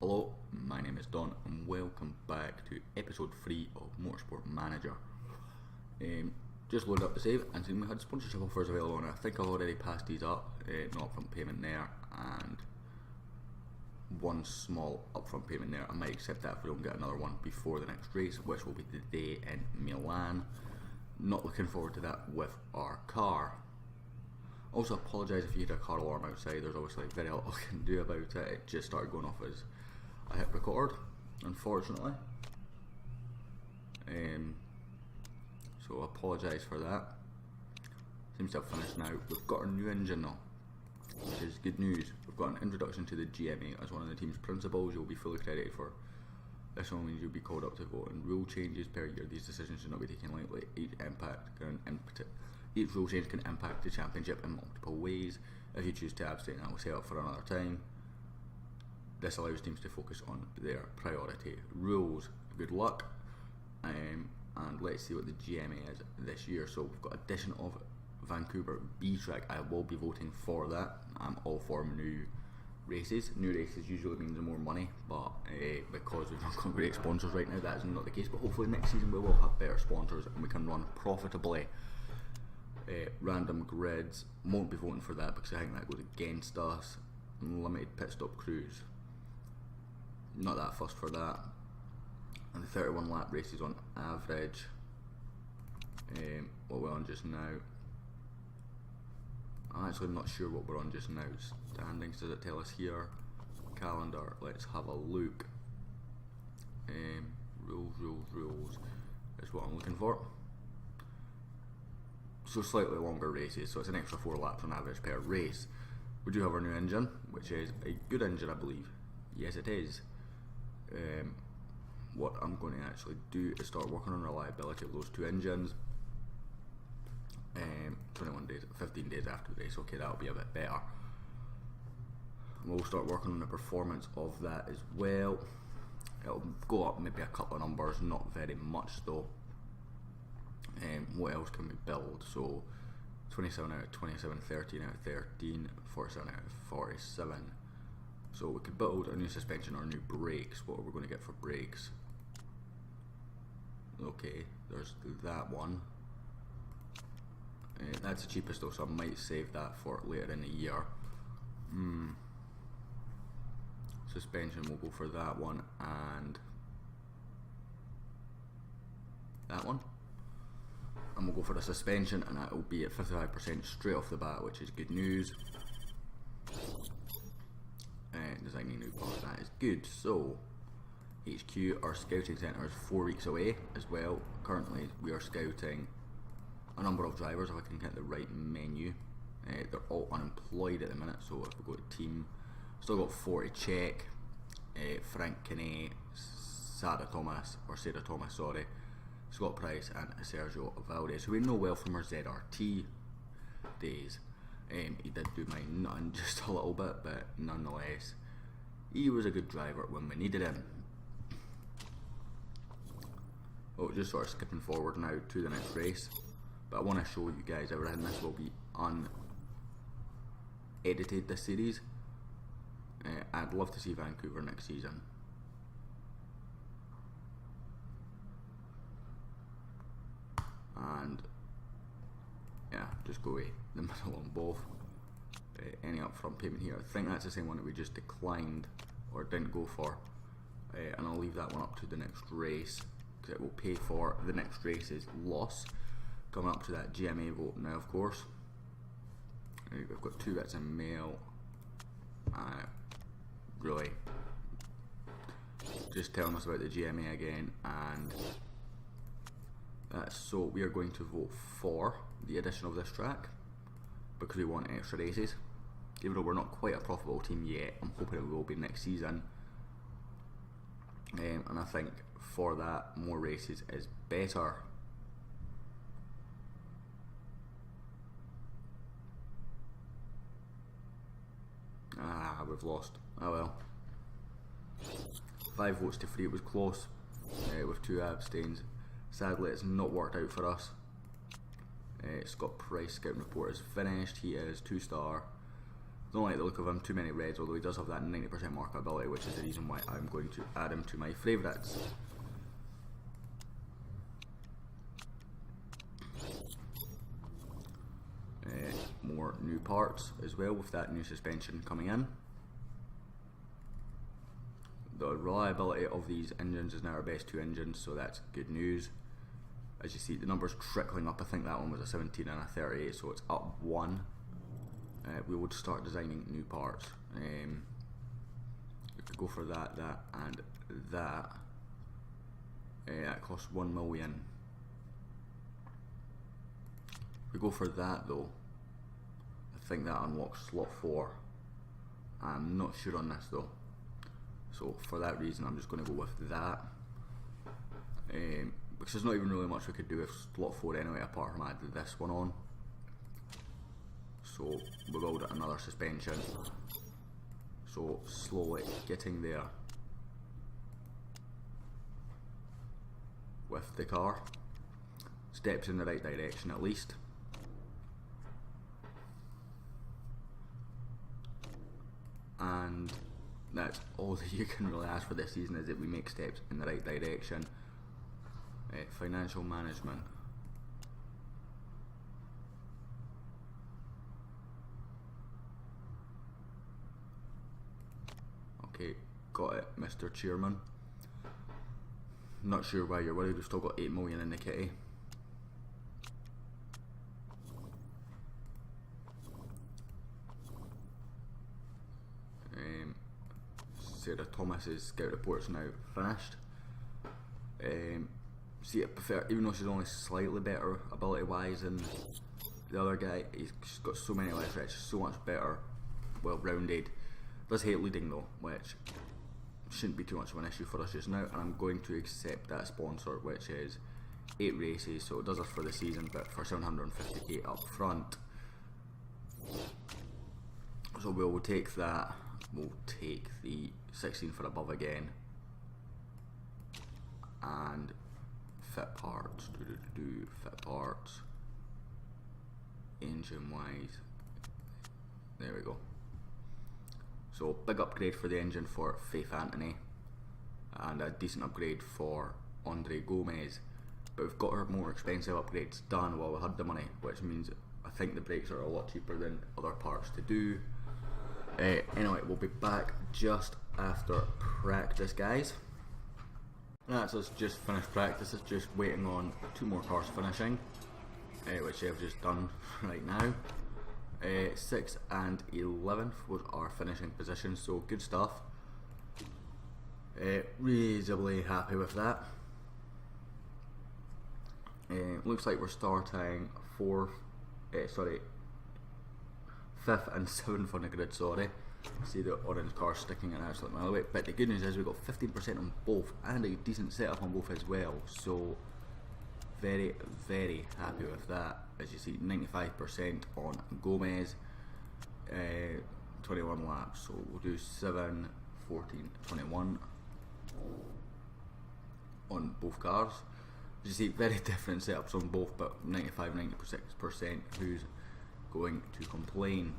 Hello, my name is Don and welcome back to episode 3 of Motorsport Manager. Just loaded up the save and seen we had sponsorship offers available, and I think I've already passed these up. No upfront payment there and one small upfront payment there. I might accept that if we don't get another one before the next race, which will be the day in Milan. Not looking forward to that with our car. Also apologise if you hear a car alarm outside. There's obviously very little I can do about it. It just started going off as I hit record, unfortunately. So I apologise for that. Seems to have finished now. We've got our new engine though, which is good news. We've got an introduction to the GMA as one of the team's principals. You'll be fully credited for this. One means you'll be called up to vote on rule changes per year. These decisions should not be taken lightly. Each rule change can impact the championship in multiple ways. If you choose to abstain, I will say up for another time. This allows teams to focus on their priority rules. Good luck, and let's see what the GMA is this year. So we've got addition of Vancouver B track. I will be voting for that. I'm all for new races. New races usually means more money, but because we've not got great sponsors right now, that is not the case. But hopefully next season we will have better sponsors and we can run profitably. Random grids, won't be voting for that because I think that goes against us. Limited pit stop crews, not that fussed for that. And the 31 lap races on average. What we're on just now, I'm actually not sure what we're on just now. Standings, does it tell us here? Calendar, let's have a look. Rules is what I'm looking for. So slightly longer races, so it's an extra 4 laps on average per race. We do have our new engine, which is a good engine, I believe. Yes, it is. What I'm going to actually do is start working on reliability of those two engines. 21 days, 15 days after the race. Okay, that'll be a bit better. We'll start working on the performance of that as well. It'll go up maybe a couple of numbers, not very much though. What else can we build? So 27 out of 27, 13 out of 13, 47 out of 47. So we could build a new suspension or new brakes. What are we going to get for brakes? Okay, there's that one. That's the cheapest though, so I might save that for later in the year. Suspension, we'll go for that one and that one. And we'll go for the suspension, and that will be at 55% straight off the bat, which is good news. Designing new parts, that is good. So HQ, our scouting centre, is 4 weeks away as well. Currently we are scouting a number of drivers. If I can get the right menu, they're all unemployed at the minute. So if we go to team, still got 40 check, Frank Kinney, Sarah Thomas, sorry, Scott Price and Sergio Valdez, who we know well from our ZRT days. He did do my nutting just a little bit, but nonetheless he was a good driver when we needed him. Oh, just sort of skipping forward now to the next race, but I want to show you guys everything. This will be unedited, this series. I'd love to see Vancouver next season. And yeah, just go away the middle on both. Any upfront payment here, I think that's the same one that we just declined or didn't go for, and I'll leave that one up to the next race because it will pay for the next race's loss. Coming up to that GMA vote now, of course. We've got 2 bits in mail. Really just telling us about the GMA again, and so we are going to vote for the addition of this track because we want extra races. Even though we're not quite a profitable team yet, I'm hoping it will be next season. And I think for that, more races is better. We've lost. Oh well. 5 votes to 3, it was close, with 2 abstains. Sadly, it's not worked out for us. Scott Price scouting report is finished. He is 2-star. Don't like the look of him, too many reds, although he does have that 90% markability, which is the reason why I'm going to add him to my favourites. More new parts as well with that new suspension coming in. The reliability of these engines is now our best 2 engines, so that's good news. As you see, the numbers trickling up. I think that one was a 17 and a 38, so it's up 1. We would start designing new parts. We could go for that, and that. That costs 1 million. If we go for that though, I think that unlocks slot 4. I'm not sure on this though. So for that reason I'm just going to go with that. Because there's not even really much we could do with slot 4 anyway, apart from adding this one on. So we'll build another suspension. So slowly getting there with the car. Steps in the right direction at least. And that's all that you can really ask for this season, is that we make steps in the right direction. Financial management. Okay, got it, Mr. Chairman. Not sure why you're worried, we've still got 8 million in the kitty. Sarah Thomas's scout report's now finished. See, I prefer, even though she's only slightly better ability wise than the other guy, she's got so many less reds, so much better, well rounded. Does hate leading though, which shouldn't be too much of an issue for us just now, and I'm going to accept that sponsor, which is 8 races, so it does us for the season, but for 750k up front. So we'll take that. We'll take the 16 for above again, and fit parts, fit parts, engine wise, there we go. So big upgrade for the engine for Faith Anthony, and a decent upgrade for Andre Gomez, but we've got our more expensive upgrades done while we had the money, which means I think the brakes are a lot cheaper than other parts to do. Anyway, we'll be back just after practice, guys. That's us just finished practice. It's just waiting on 2 more cars finishing, which I've just done right now. 6 and 11th was our finishing position, so good stuff. Reasonably happy with that. Looks like we're starting 5th and 7th on the grid, sorry. See the orange car sticking in absolutely my way. But the good news is we've got 15% on both and a decent setup on both as well. So very, very happy with that. As you see, 95% on Gomez, 21 laps. So we'll do 7, 14, 21 on both cars. As you see, very different setups on both, but 95, 96%. Who's going to complain?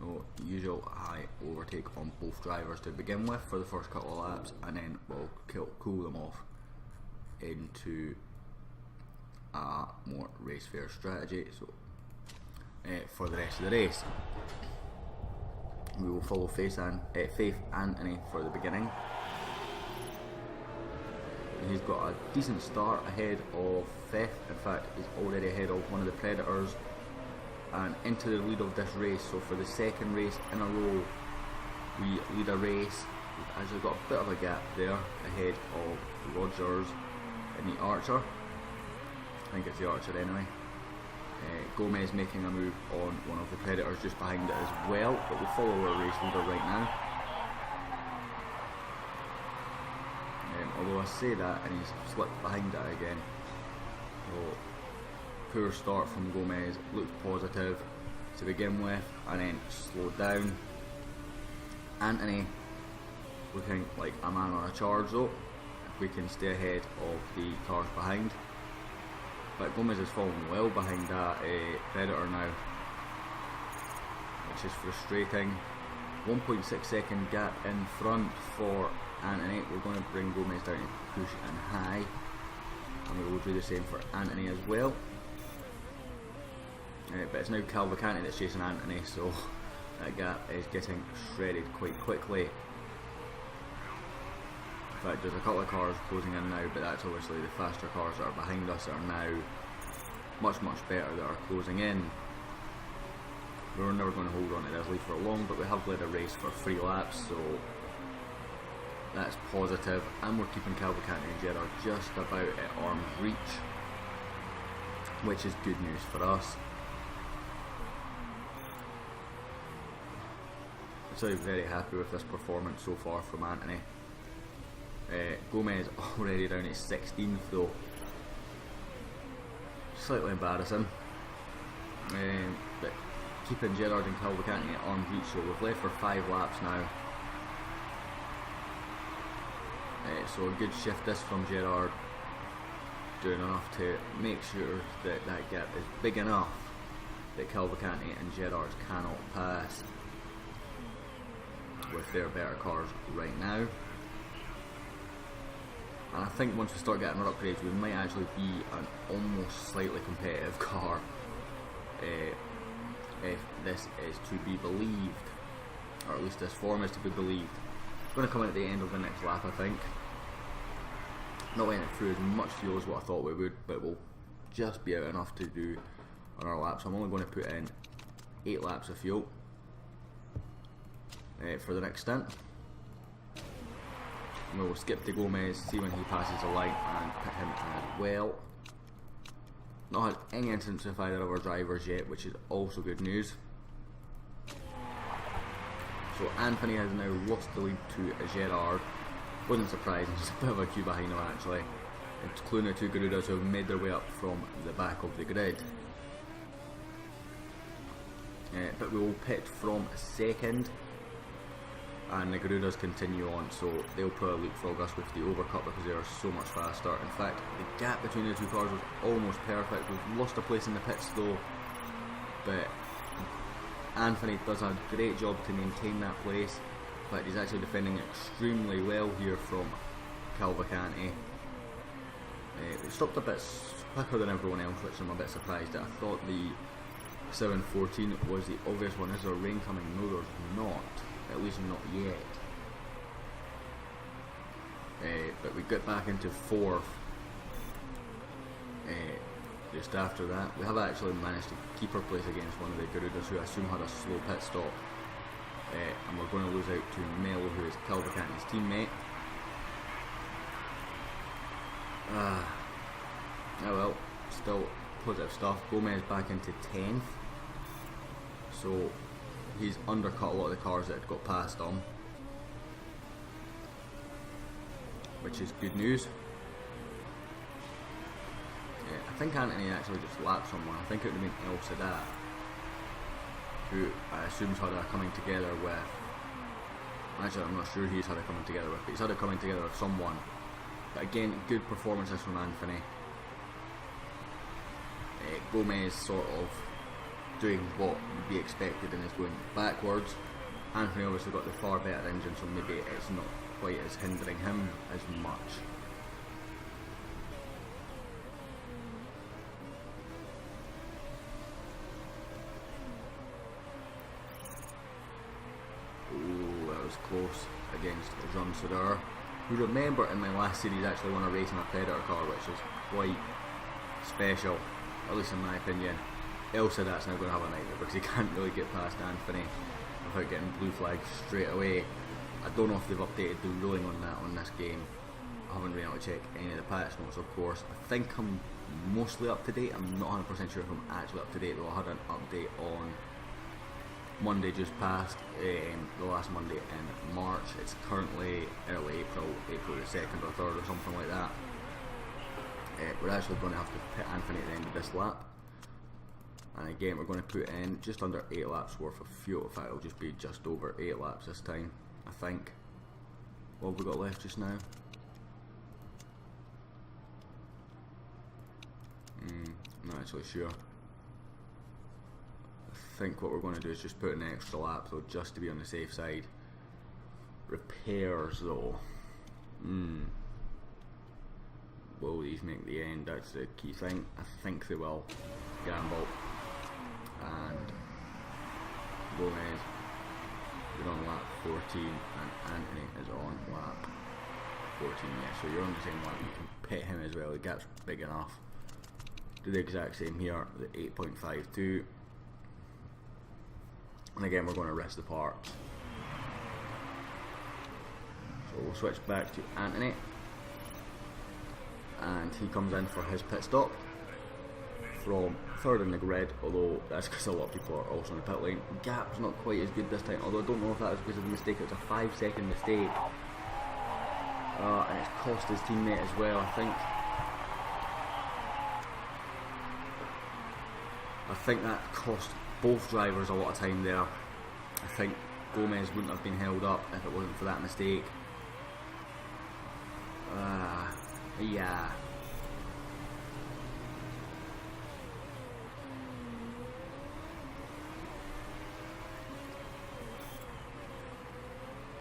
So, usual high overtake on both drivers to begin with for the first couple of laps, and then we'll cool them off into a more race fair strategy. So for the rest of the race, we will follow Faith Anthony for the beginning. He's got a decent start ahead of Faith. In fact, he's already ahead of one of the Predators and into the lead of this race. So for the second race in a row, we lead a race. We've actually got a bit of a gap there ahead of Rogers and the Archer. I think it's the Archer anyway. Gomez making a move on one of the Predators just behind it as well, but we'll follow our race leader right now. Although I say that and he's slipped behind it again. So poor start from Gomez, looked positive to begin with and then slowed down. Anthony looking like a man on a charge though, if we can stay ahead of the cars behind. But Gomez is falling well behind that Predator now. which is frustrating. 1.6 second gap in front for Anthony. We're going to bring Gomez down to push and high, and we will do the same for Anthony as well. But it's now Calvacanti that's chasing Anthony, so that gap is getting shredded quite quickly. In fact, there's a couple of cars closing in now, but that's obviously the faster cars that are behind us that are now much better that are closing in. We were never going to hold on to this lead for long, but we have led a race for 3 laps, so that's positive. And we're keeping Calvacanti and Gerard just about at arm's reach, which is good news for us. So very happy with this performance so far from Anthony. Gomez already down at 16th though. Slightly embarrassing. But keeping Gerard and Calvacanti at arm's reach, so we've left for 5 laps now. So a good shift this from Gerard, doing enough to make sure that that gap is big enough that Calvacanti and Gerard cannot pass with their better cars right now. And I think once we start getting our upgrades, we might actually be an almost slightly competitive car, if this is to be believed, or at least this form is to be believed. It's going to come in at the end of the next lap, I think. Not letting it through as much fuel as what I thought we would, but we'll just be out enough to do on our laps. I'm only going to put in 8 laps of fuel for the next stint. We'll skip to Gomez, see when he passes the line, and pit him as well. Not had any incidents with either of our drivers yet, which is also good news. So Anthony has now lost the lead to Gerard. Wasn't surprising, just a bit of a queue behind him actually. Including the 2 Garudas who have made their way up from the back of the grid. But we will pit from 2nd, and the Garudas continue on, so they'll probably leapfrog us with the overcut because they are so much faster. In fact, the gap between the 2 cars was almost perfect. We've lost a place in the pits though, but Anthony does a great job to maintain that place. In fact, he's actually defending extremely well here from Calvacanti. It stopped a bit quicker than everyone else, which I'm a bit surprised at. I thought the 714 was the obvious one. Is there rain coming? No, there's not. At least not yet. But we get back into 4th just after that. We have actually managed to keep our place against one of the Garudas, who I assume had a slow pit stop. And we're going to lose out to Mello, who is Calvacanti's teammate. Oh well, still positive stuff. Gomez back into 10th. So he's undercut a lot of the cars that had got past him, which is good news. I think Anthony actually just lapped someone. I think it would have been El Sadat, who I assume's had a coming together with. Actually, I'm not sure he's had a coming together with, but he's had a coming together with someone. But again, good performances from Anthony. Gomez sort of doing what would be expected and is going backwards. Anthony obviously got the far better engine, so maybe it's not quite as hindering him as much. Oh, that was close against Jean Soudeur, who, remember, in my last series actually won a race in a Predator car, which is quite special, at least in my opinion. El Sadat's now going to have a nightmare because he can't really get past Anthony without getting blue flags straight away. I don't know if they've updated the ruling on that on this game. I haven't been able to check any of the patch notes, of course. I think I'm mostly up to date. I'm not 100% sure if I'm actually up to date, though. I had an update on Monday just past, the last Monday in March. It's currently early April the 2nd or 3rd or something like that. We're actually going to have to pit Anthony at the end of this lap. And again, we're going to put in just under 8 laps worth of fuel. In fact, it'll just be just over 8 laps this time, I think. What have we got left just now? I'm not actually sure. I think what we're going to do is just put an extra lap though, just to be on the safe side. Repairs though. Will these make the end? That's the key thing. I think they will. Gamble. And Gomez is on lap 14 and Anthony is on lap 14. Yeah, so you're on the same lap. You can pit him as well. The gap's big enough. Do the exact same here. The 8.52. And again, we're going to rest the parts. So we'll switch back to Anthony. And he comes in for his pit stop from third in the grid, although that's because a lot of people are also in the pit lane. Gap's not quite as good this time, although I don't know if that was because of the mistake. It was a 5-second mistake. And it's cost his teammate as well, I think. I think that cost both drivers a lot of time there. I think Gomez wouldn't have been held up if it wasn't for that mistake. Yeah.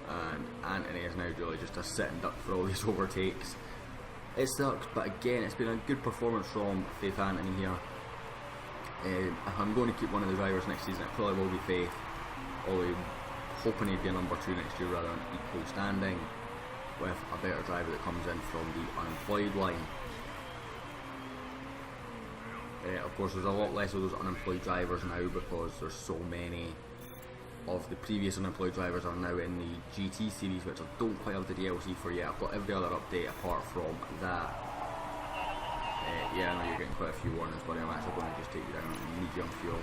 And Anthony is now really just a sitting duck for all these overtakes. It sucks, but again, it's been a good performance from Faith Anthony here. If I'm going to keep one of the drivers next season, it probably will be Faith. Although hoping he'd be a number 2 next year rather than equal standing with a better driver that comes in from the unemployed line. Of course, there's a lot less of those unemployed drivers now because there's so many of the previous unemployed drivers are now in the GT series, which I don't quite have the DLC for yet. I've got every other update apart from that. Yeah, I know you're getting quite a few warnings, but I'm actually going to just take you down medium fuel.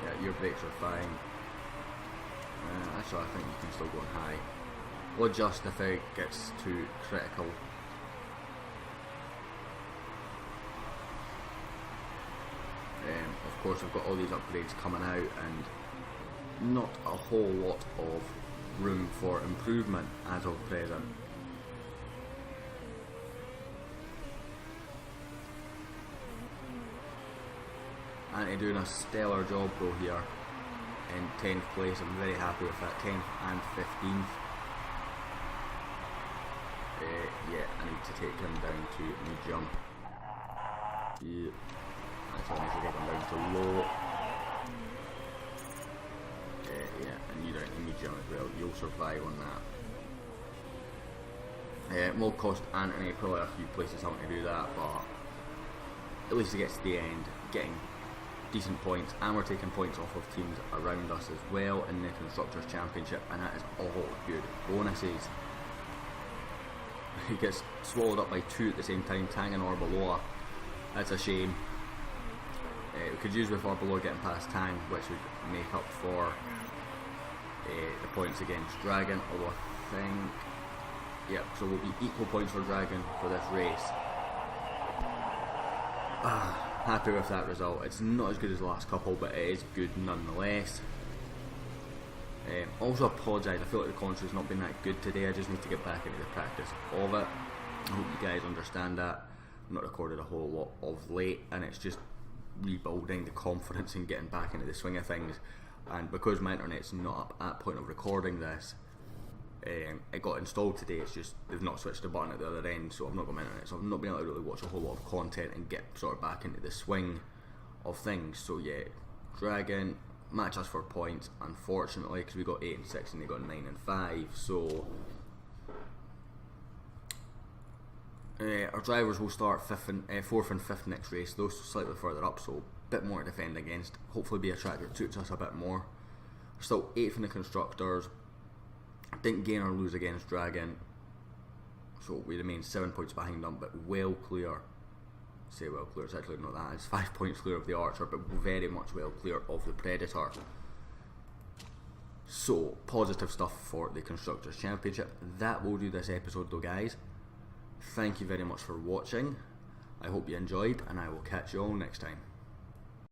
Yeah, your brakes are fine. Actually, I think you can still go on high. We'll adjust if it gets too critical. Of course, I've got all these upgrades coming out and not a whole lot of room for improvement as of present. Anthony doing a stellar job though here in 10th place. I'm very happy with that. 10th and 15th. Yeah, I need to take him down to medium. Yeah. Actually, I need to take him down to low. Yeah, and you down to medium as well. You'll survive on that. It will cost Anthony probably a few places having to do that, but at least he gets to the end, getting decent points, and we're taking points off of teams around us as well in the Constructors' Championship, and that is all good bonuses. He gets swallowed up by 2 at the same time, Tang and Arbeloa. That's a shame. We could use with Arbeloa getting past Tang, which would make up for the points against Dragon, although I think, yep, so we'll be equal points for Dragon for this race. Happy with that result. It's not as good as the last couple, but it is good nonetheless. Also apologise, I feel like the commentary's not been that good today. I just need to get back into the practice of it. I hope you guys understand that. I've not recorded a whole lot of late, and it's just rebuilding the confidence and getting back into the swing of things. And because my internet's not up at point of recording this, it got installed today. It's just they've not switched the button at the other end, so I've not got my internet, so I've not been able to really watch a whole lot of content and get sort of back into the swing of things. So yeah, Dragon match us for points, unfortunately, because we got 8 and 6 and they got 9 and 5. So our drivers will start 4th and 5th next race, those slightly further up, so a bit more to defend against. Hopefully be a track that suits us a bit more. We're still 8th in the Constructors. Didn't gain or lose against Dragon, so we remain 7 points behind them, but well clear. Say well clear, it's actually not that, it's 5 points clear of the Archer, but very much well clear of the Predator. So, positive stuff for the Constructors' Championship. That will do this episode though, guys. Thank you very much for watching. I hope you enjoyed, and I will catch you all next time.